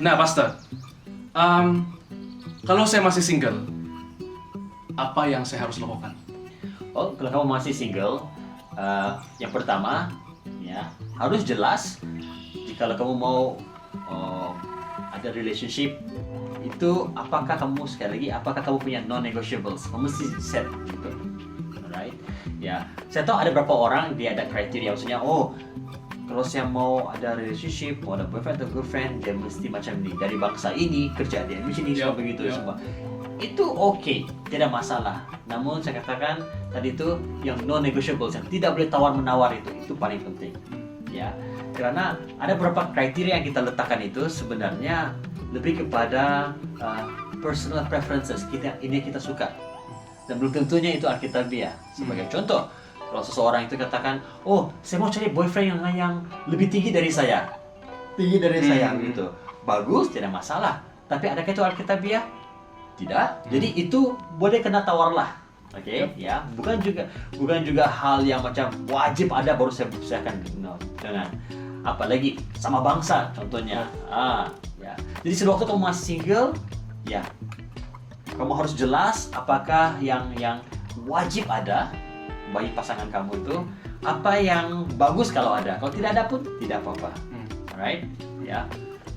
Nah Pastor, kalau saya masih single, apa yang saya harus lakukan? Oh, kalau kamu masih single, yang pertama, ya harus jelas. Jika kamu mau ada relationship, itu apakah kamu sekali lagi, apakah kamu punya non-negotiables? Kamu mesti set gitu, alright? Ya, saya tahu ada beberapa orang dia ada kriteria, maksudnya, oh kalau saya mau ada relationship, mau ada boyfriend atau girlfriend, dia mesti macam ini, dari bangsa ini, kerja dia di sini, semua begitu semua. Itu oke, tidak masalah. Namun saya katakan tadi itu yang non-negotiable, yang tidak boleh tawar-menawar itu paling penting. Ya, karena ada beberapa kriteria yang kita letakkan itu sebenarnya lebih kepada personal preferences kita, ini kita suka. Dan belum tentunya itu alkitabiah. Sebagai contoh, kalau seseorang itu katakan, oh saya mau cari boyfriend yang lebih tinggi dari saya, gitu. Bagus, tidak masalah. Tapi adakah itu alkitabiah? Tidak. Jadi itu boleh kena tawar lah. Oke, ya. Bukan juga hal yang macam wajib ada baru saya akan dengan apalagi sama bangsa contohnya. Ya. Jadi sewaktu kamu masih single, ya kamu harus jelas apakah yang wajib ada bagi pasangan kamu itu, apa yang bagus kalau ada. Kalau tidak ada pun tidak apa-apa. Alright? Ya.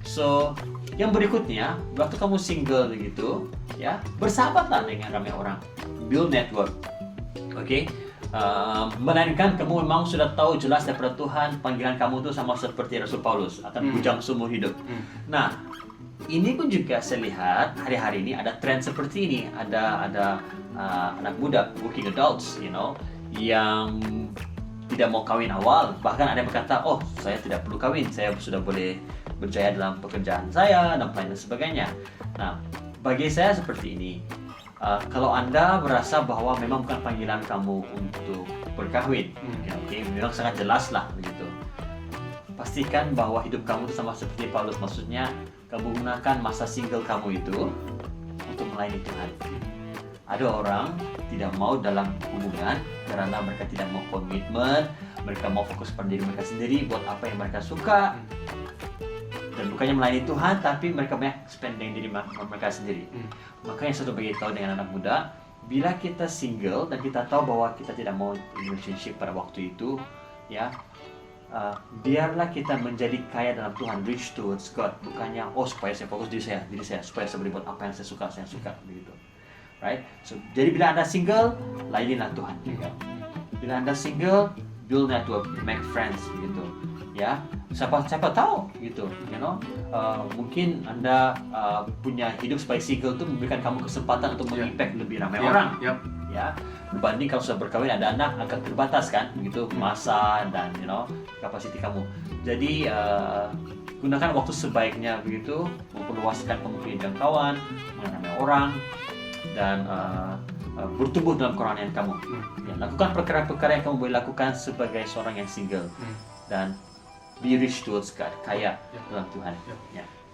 So, yang berikutnya, waktu kamu single begitu, ya, bersahabatlah dengan ramai orang. Build network. Oke? Melainkan kamu memang sudah tahu jelas daripada Tuhan, panggilan kamu itu sama seperti Rasul Paulus, akan bujang seumur hidup. Nah, ini pun juga saya lihat hari-hari ini ada tren seperti ini. Ada anak muda, working adults, yang tidak mau kawin awal. Bahkan ada yang berkata, oh saya tidak perlu kawin, saya sudah boleh berjaya dalam pekerjaan saya dan lain sebagainya. Nah, bagi saya seperti ini, kalau Anda merasa bahwa memang bukan panggilan kamu untuk berkahwin, memang sangat jelas lah begitu. Pastikan bahwa hidup kamu itu sama seperti Paulus, maksudnya kamu gunakan masa single kamu itu untuk melayani Tuhan. Ada orang tidak mau dalam hubungan karena mereka tidak mau komitmen, mereka mau fokus pada diri mereka sendiri, buat apa yang mereka suka, dan bukannya melayani Tuhan, tapi mereka banyak spending diri mereka sendiri. Makanya saya sudah beritahu dengan anak muda, bila kita single dan kita tahu bahwa kita tidak mau relationship pada waktu itu, ya, biarlah kita menjadi kaya dalam Tuhan, reach towards God, bukannya supaya saya fokus diri saya, supaya saya boleh buat apa yang saya suka begitu. Right? So, jadi bila Anda single, layanilah Tuhan juga. Bila Anda single, build network, make friends gitu. Ya, siapa tahu gitu, mungkin Anda punya hidup sebagai single itu memberikan kamu kesempatan untuk mengimpact lebih ramai orang. Ya, berbanding kalau sudah berkawin ada anak agak terbatas kan, begitu masa dan kapasiti kamu. Jadi gunakan waktu sebaiknya begitu, memperluaskan kemungkinan jangkauan, mengenai orang, dan bertumbuh dalam kerohanian kamu. Ya, lakukan perkara-perkara yang kamu boleh lakukan sebagai seorang yang single, dan be rich towards God, kaya dalam Tuhan.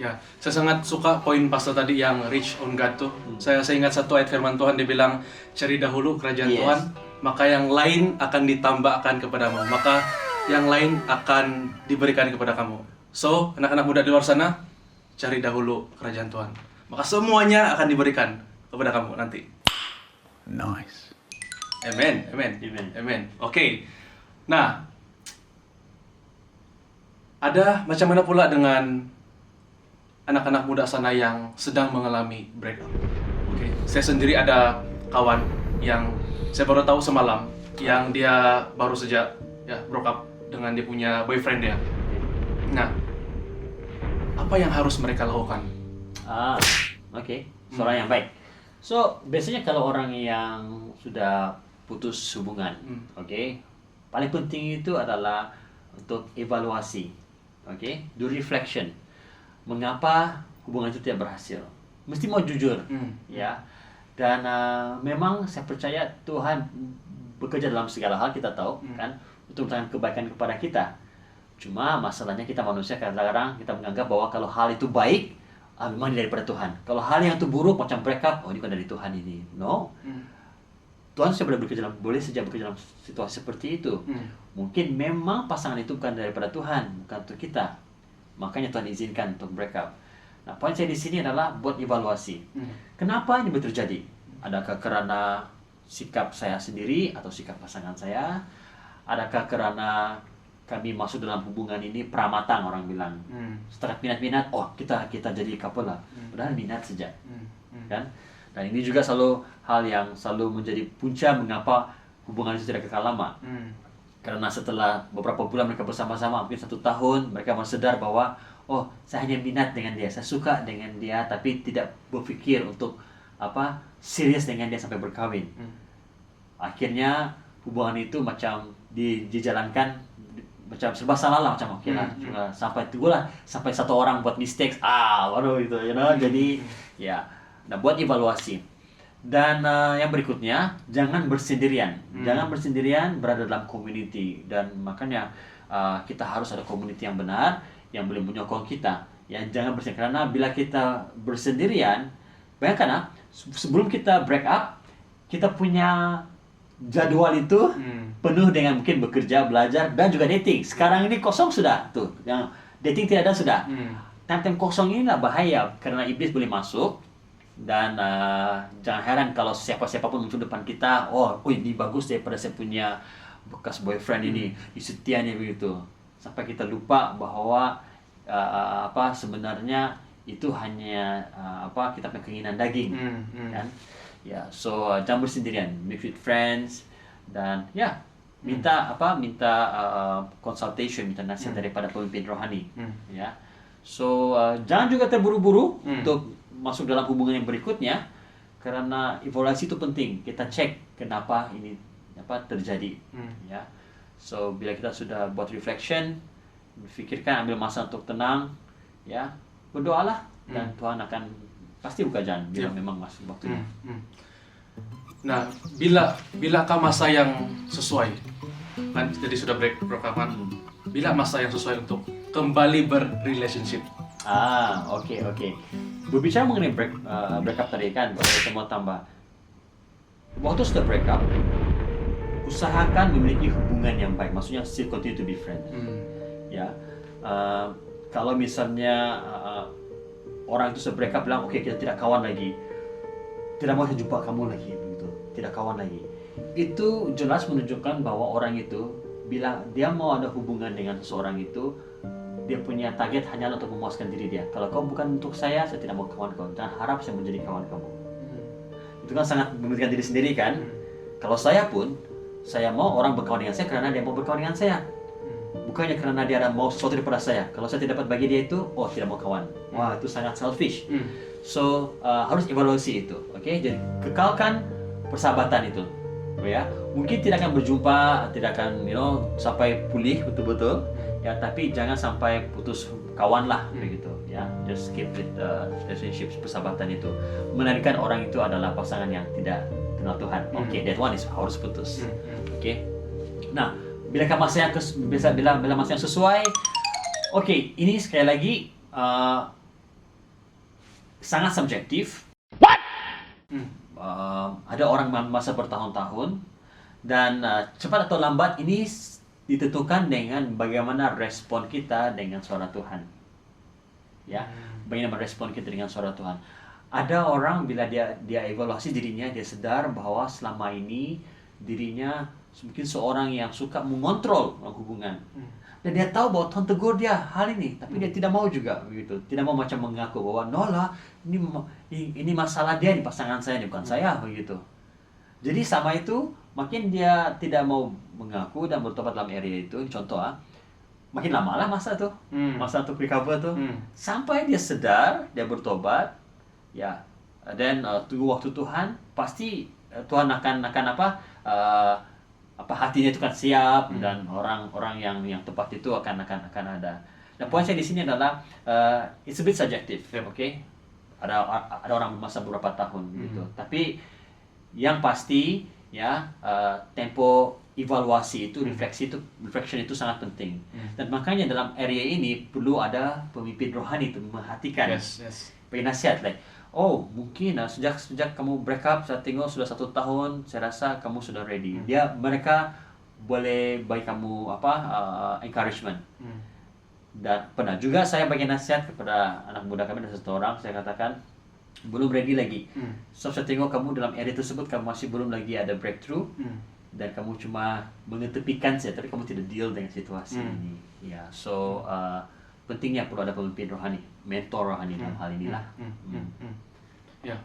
Ya, saya sangat suka poin pastor tadi yang rich on God tuh. Saya ingat satu ayat firman Tuhan, dia bilang, cari dahulu kerajaan Tuhan, maka yang lain akan ditambahkan kepadamu, maka yang lain akan diberikan kepada kamu. So, anak-anak muda di luar sana, cari dahulu kerajaan Tuhan, maka semuanya akan diberikan kepada kamu nanti. Nice. Amen. Oke. Nah, ada macam mana pula dengan anak-anak muda sana yang sedang mengalami breakup? Oke. Saya sendiri ada kawan yang saya baru tahu semalam, yang dia baru saja broke up dengan dia punya boyfriend dia. Nah, apa yang harus mereka lakukan? Seorang yang baik. So, biasanya kalau orang yang sudah putus hubungan, paling penting itu adalah untuk evaluasi, do reflection. Mengapa hubungan itu tidak berhasil? Mesti mau jujur, ya. Dan memang saya percaya Tuhan bekerja dalam segala hal, kita tahu, kan, untuk mendatangkan kebaikan kepada kita. Cuma masalahnya kita manusia kadang-kadang kita menganggap bahwa kalau hal itu baik, memang daripada Tuhan. Kalau hal yang itu buruk macam breakup, ini bukan dari Tuhan ini. No. Tuhan boleh saja bekerja dalam situasi seperti itu. Mungkin memang pasangan itu bukan daripada Tuhan, bukan untuk kita. makanya Tuhan izinkan untuk break up. Nah, poin saya di sini adalah buat evaluasi. Kenapa ini terjadi? Adakah karena sikap saya sendiri atau sikap pasangan saya? Adakah karena kami masuk dalam hubungan ini pramatang, orang bilang. Setelah minat-minat, oh kita jadi couple lah. Padahal minat saja. Kan? Dan ini juga selalu hal yang selalu menjadi punca mengapa hubungan itu tidak kekal lama. Karena setelah beberapa bulan mereka bersama-sama, mungkin 1 tahun, mereka sadar bahwa oh, saya hanya minat dengan dia, saya suka dengan dia, tapi tidak berpikir untuk serius dengan dia sampai berkahwin. Akhirnya hubungan itu macam dijalankan macam serba salah lah, macam oke lah, sampai satu orang buat mistakes, waduh itu, jadi ya, nah buat evaluasi. Dan yang berikutnya, jangan bersendirian. Jangan bersendirian, berada dalam community. Dan makanya kita harus ada community yang benar, yang boleh menyokong kita. Ya, jangan bersendirian. Karena bila kita bersendirian, bayangkan sebelum kita break up, kita punya jadwal itu penuh dengan mungkin bekerja, belajar, dan juga dating. Sekarang ini kosong sudah. Tuh, yang dating tidak ada sudah. Time-time kosong ini lah bahaya, karena iblis boleh masuk. Dan jangan heran kalau siapa pun muncul depan kita, ini bagus daripada saya punya bekas boyfriend ini, setianya begitu. Sampai kita lupa bahwa sebenarnya itu hanya kita punya keinginan daging, kan? Ya, so jangan bersendirian, mix with friends, dan ya minta consultation, minta nasihat daripada pemimpin rohani, ya. So jangan juga terburu-buru untuk masuk dalam hubungan yang berikutnya, karena evaluasi itu penting. Kita cek kenapa ini terjadi, ya. So bila kita sudah buat reflection, berfikirkan, ambil masa untuk tenang, ya, berdoalah, dan Tuhan akan pasti buka jalan bila memang masuk waktunya. Nah, bilakah masa yang sesuai? Kan jadi sudah break up kan? Bila masa yang sesuai untuk kembali berrelationship? Oke. Berbicara mengenai break up tadi kan, kalau kita mau tambah, waktu sudah break up, usahakan memiliki hubungan yang baik. Maksudnya still continue to be friends. Ya, kalau misalnya orang itu sudah break up bilang, oke, kita tidak kawan lagi, tidak mau jumpa kamu lagi, begitu, tidak kawan lagi. Itu jelas menunjukkan bahwa orang itu bila dia mau ada hubungan dengan seseorang itu, dia punya target hanya untuk memuaskan diri dia. Kalau kau bukan untuk saya tidak mau kawan kau, dan harap saya menjadi kawan kamu. Itu kan sangat mementingkan diri sendiri kan. Kalau saya pun, saya mau orang berkawan dengan saya karena dia mau berkawan dengan saya, bukannya karena dia ada mau sesuatu daripada saya. Kalau saya tidak dapat bagi dia itu, tidak mau kawan. Wah, itu sangat selfish. So harus evaluasi itu, oke? Jadi kekalkan persahabatan itu, ya. Mungkin tidak akan berjumpa, tidak akan sampai pulih betul-betul, ya. Tapi jangan sampai putus kawan lah, begitu, ya. Just keep with relationship, persahabatan itu. Menarikkan orang itu adalah pasangan yang tidak kenal Tuhan. Oke, that one is harus putus. Oke. Nah, bila masa yang bila masa yang sesuai, oke, ini sekali lagi sangat subjektif. Ada orang masa bertahun-tahun, dan cepat atau lambat ini ditentukan dengan bagaimana respon kita dengan suara Tuhan, ya. Bagaimana respon kita dengan suara Tuhan. Ada orang bila dia evaluasi dirinya, dia sadar bahwa selama ini dirinya mungkin seorang yang suka mengontrol hubungan, dan dia tahu bahwa Tuhan tegur dia hal ini, tapi dia tidak mau juga begitu, tidak mau macam mengaku bahwa nolah, ini masalah dia, ini pasangan saya, ini bukan saya, begitu. Jadi sama itu, makin dia tidak mau mengaku dan bertobat dalam area itu, contoh makin lama lah masa tuh, masa untuk recover tuh, sampai dia sadar, dia bertobat, ya, dan tunggu waktu Tuhan, pasti Tuhan akan hatinya itu kan siap, dan orang yang tepat itu akan ada. Dan poin saya di sini adalah it's a bit subjective, okay? Ada orang masa beberapa tahun gitu. Tapi yang pasti ya tempo evaluasi itu, reflection itu sangat penting. Dan makanya dalam area ini perlu ada pemimpin rohani untuk memperhatikan. Penasihat mungkin sejak kamu break up, saya tengok sudah 1 tahun, saya rasa kamu sudah ready. Mereka boleh bagi kamu encouragement. Dan pernah juga saya bagi nasihat kepada anak muda kami, dan satu orang saya katakan belum ready lagi. So saya tengok kamu dalam area tersebut, kamu masih belum lagi ada breakthrough, dan kamu cuma mengetepikan saja, tapi kamu tidak deal dengan situasi ini. Ya, so pentingnya perlu ada pemimpin rohani, mentor rohani dalam hal inilah. Ya.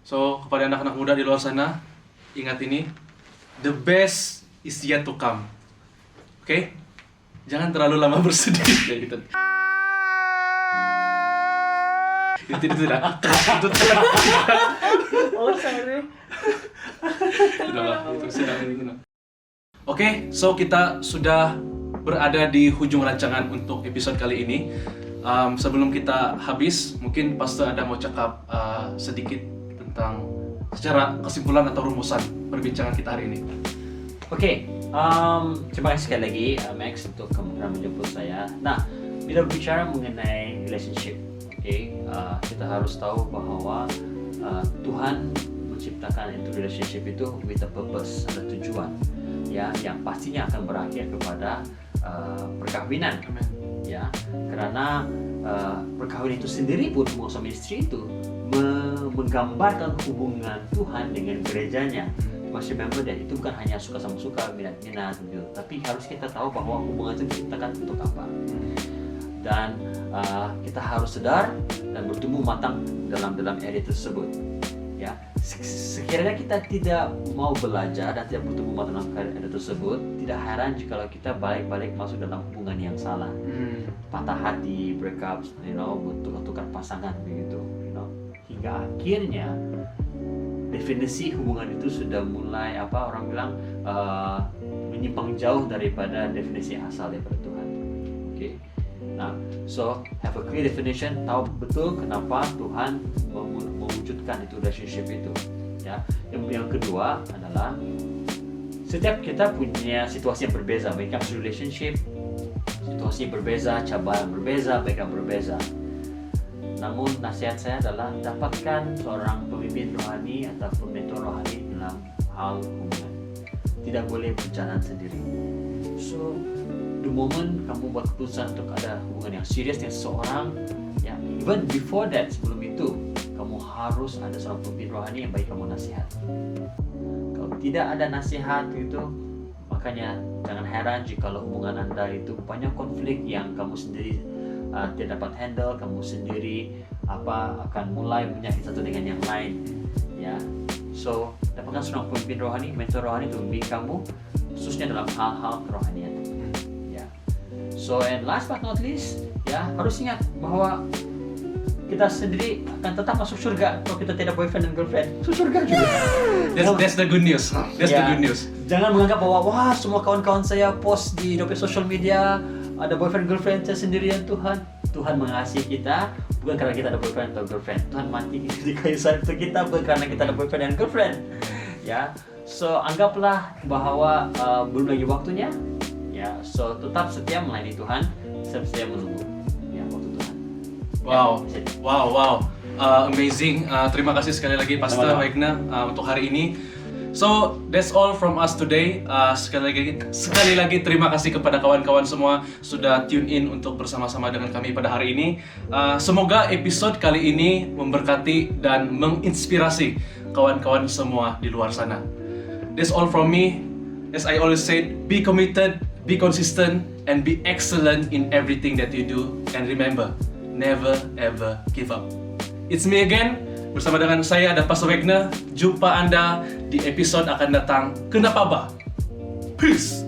So kepada anak-anak muda di luar sana, ingat ini, the best is yet to come. Oke? Jangan terlalu lama bersedih kayak gitu. Itu tidak. Itu tidak. Oh, sorry. Itu sedang ini. Oke, so kita sudah berada di hujung rancangan untuk episode kali ini. Sebelum kita habis, mungkin Pastor ada mau cakap sedikit tentang secara kesimpulan atau rumusan perbincangan kita hari ini. Oke, terima kasih sekali lagi Max untuk kamu pernah menjemput saya. Nah, bila berbicara mengenai relationship, kita harus tahu bahwa Tuhan menciptakan itu relationship itu with a purpose, ada tujuan, ya, yang pastinya akan berakhir kepada perkawinan. Amen. Ya, karena perkawinan itu sendiri pun suami istri itu menggambarkan hubungan Tuhan dengan gerejanya. Masih remember that itu bukan hanya suka sama suka, minat-minat gitu, tapi harus kita tahu bahwa hubungan itu diciptakan untuk apa. Dan kita harus sadar dan bertumbuh matang dalam area tersebut. Ya, sekiranya kita tidak mau belajar dan tidak bertumbuh matang dalam area tersebut, tidak heran jika kita balik-balik masuk dalam hubungan yang salah. Patah hati, breakup, bertukar pasangan begitu, hingga akhirnya definisi hubungan itu sudah mulai orang bilang menyimpang jauh daripada definisi asal daripada Tuhan. Okay? Nah, so have a clear definition, tahu betul kenapa Tuhan mewujudkan itu relationship itu. Ya, yang kedua adalah setiap kita punya situasi yang berbeza, baik relationship, situasi berbeza, cabaran berbeza, baiknya berbeza. Namun nasihat saya adalah dapatkan seorang pemimpin rohani atau mentor rohani dalam hal hubungan. Tidak boleh berjalan sendiri. So, the moment kamu buat keputusan untuk ada hubungan yang serius dengan seseorang, ya, even before that, sebelum itu, kamu harus ada seorang pemimpin rohani yang baik kamu nasihat. Kalau tidak ada nasihat itu, makanya jangan heran jika hubungan Anda itu banyak konflik yang kamu sendiri tidak dapat handle, kamu sendiri akan mulai menyakiti satu dengan yang lain, ya. So dapatkan seorang pemimpin rohani, mentor rohani untuk membimbing kamu, khususnya dalam hal-hal kerohanian, ya. So and last but not least, ya, harus ingat bahwa kita sendiri akan tetap masuk surga kalau kita tidak boyfriend dan girlfriend. Masuk surga juga. That's the good news. That's the good news. Jangan menganggap bahwa wah semua kawan-kawan saya post di sosial media ada boyfriend girlfriend, saya sendirian. Tuhan mengasihi kita bukan karena kita ada boyfriend atau girlfriend. Tuhan mati di kayu salib untuk kita bukan karena kita ada boyfriend dan girlfriend. Ya, so anggaplah bahwa belum lagi waktunya. Ya, so tetap setia melayani Tuhan, setia menunggu ya waktu Tuhan. Wow. Amazing. Terima kasih sekali lagi Pastor Wegna untuk hari ini. So that's all from us today. Sekali lagi terima kasih kepada kawan-kawan semua sudah tune in untuk bersama-sama dengan kami pada hari ini. Semoga episode kali ini memberkati dan menginspirasi kawan-kawan semua di luar sana. That's all from me. As I always said, be committed, be consistent, and be excellent in everything that you do. And remember, never ever give up. It's me again. Bersama dengan saya ada Pastor Wegna. Jumpa Anda di episode akan datang. Kenapa, Bah? Peace!